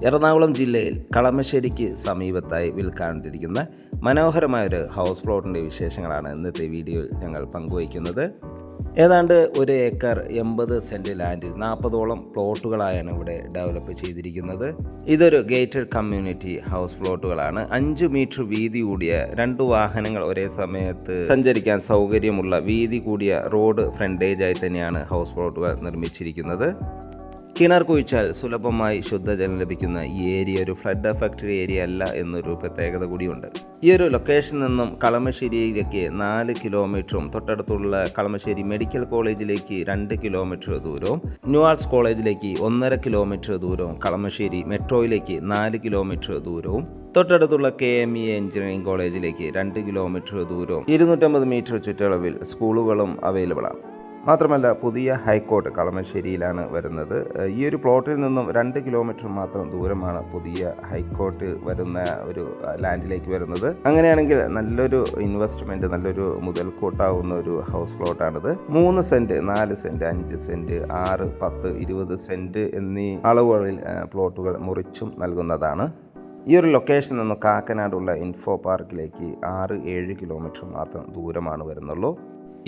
എറണാകുളം ജില്ലയിൽ കളമശ്ശേരിക്ക് സമീപത്തായി വിൽക്കാണ്ടിരിക്കുന്ന മനോഹരമായൊരു ഹൗസ് പ്ലോട്ടിൻ്റെ വിശേഷങ്ങളാണ് ഇന്നത്തെ വീഡിയോയിൽ ഞങ്ങൾ പങ്കുവയ്ക്കുന്നത്. ഏതാണ്ട് 1 ഏക്കർ 80 സെൻറ്റ് ലാൻഡിൽ 40ഓളം പ്ലോട്ടുകളായാണ് ഇവിടെ ഡെവലപ്പ് ചെയ്തിരിക്കുന്നത്. ഇതൊരു ഗേറ്റഡ് കമ്മ്യൂണിറ്റി ഹൗസ് പ്ലോട്ടുകളാണ്. 5 മീറ്റർ വീതി കൂടിയ 2 വാഹനങ്ങൾ ഒരേ സമയത്ത് സഞ്ചരിക്കാൻ സൗകര്യമുള്ള വീതി കൂടിയ റോഡ് ഫ്രണ്ടേജായി തന്നെയാണ് ഹൗസ് പ്ലോട്ടുകൾ നിർമ്മിച്ചിരിക്കുന്നത്. കിണർ കുഴിച്ചാൽ സുലഭമായി ശുദ്ധജലം ലഭിക്കുന്ന ഈ ഏരിയ ഒരു ഫ്ലഡ് അഫക്റ്റഡ് ഏരിയ അല്ല എന്നൊരു പ്രത്യേകത കൂടിയുണ്ട്. ഈ ഒരു ലൊക്കേഷനിൽ നിന്നും കളമശ്ശേരിയിലേക്ക് 4 കിലോമീറ്ററും തൊട്ടടുത്തുള്ള കളമശ്ശേരി മെഡിക്കൽ കോളേജിലേക്ക് 2 കിലോമീറ്റർ ദൂരവും, ന്യൂ ആർട്സ് കോളേജിലേക്ക് 1.5 കിലോമീറ്റർ ദൂരവും, കളമശ്ശേരി മെട്രോയിലേക്ക് 4 കിലോമീറ്റർ ദൂരവും, തൊട്ടടുത്തുള്ള KME എഞ്ചിനീയറിംഗ് കോളേജിലേക്ക് 2 കിലോമീറ്റർ ദൂരവും 250 മീറ്റർ ചുറ്റളവിൽ സ്കൂളുകളും അവൈലബിൾ ആണ്. മാത്രമല്ല പുതിയ ഹൈക്കോർട്ട് കളമശ്ശേരിയിലാണ് വരുന്നത്. ഈ ഒരു പ്ലോട്ടിൽ നിന്നും 2 കിലോമീറ്റർ മാത്രം ദൂരമാണ് പുതിയ ഹൈക്കോർട്ട് വരുന്ന ഒരു ലാൻഡിലേക്ക് വരുന്നത്. അങ്ങനെയാണെങ്കിൽ നല്ലൊരു ഇൻവെസ്റ്റ്മെൻറ്റ്, നല്ലൊരു മുതൽക്കൂട്ടാവുന്ന ഒരു ഹൗസ് പ്ലോട്ടാണിത്. 3 സെൻറ്റ്, 4 സെൻറ്റ്, 5 സെൻറ്റ്, 6, 10, 20 സെൻറ്റ് എന്നീ അളവുകളിൽ പ്ലോട്ടുകൾ മുറിച്ചും നൽകുന്നതാണ്. ഈ ഒരു ലൊക്കേഷനിൽ നിന്ന് കാക്കനാടുള്ള ഇൻഫോ പാർക്കിലേക്ക് 6-7 കിലോമീറ്റർ മാത്രം ദൂരമാണ് വരുന്നുള്ളൂ.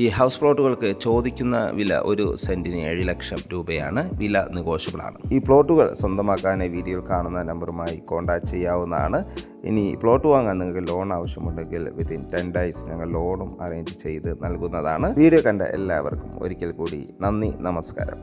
ഈ ഹൗസ് പ്ലോട്ടുകൾക്ക് ചോദിക്കുന്ന വില 1 സെൻറ്റിന് 7 ലക്ഷം രൂപയാണ്. വില നെഗോഷ്യബിളാണ്. ഈ പ്ലോട്ടുകൾ സ്വന്തമാക്കാൻ വീഡിയോയിൽ കാണുന്ന നമ്പറുമായി കോൺടാക്റ്റ് ചെയ്യാവുന്നതാണ്. ഇനി പ്ലോട്ട് വാങ്ങാൻ നിങ്ങൾക്ക് ലോൺ ആവശ്യമുണ്ടെങ്കിൽ വിത്തിൻ 10 ഡേയ്സ് ഞങ്ങൾ ലോണും അറേഞ്ച് ചെയ്ത് നൽകുന്നതാണ്. വീഡിയോ കണ്ട എല്ലാവർക്കും ഒരിക്കൽ കൂടി നന്ദി, നമസ്കാരം.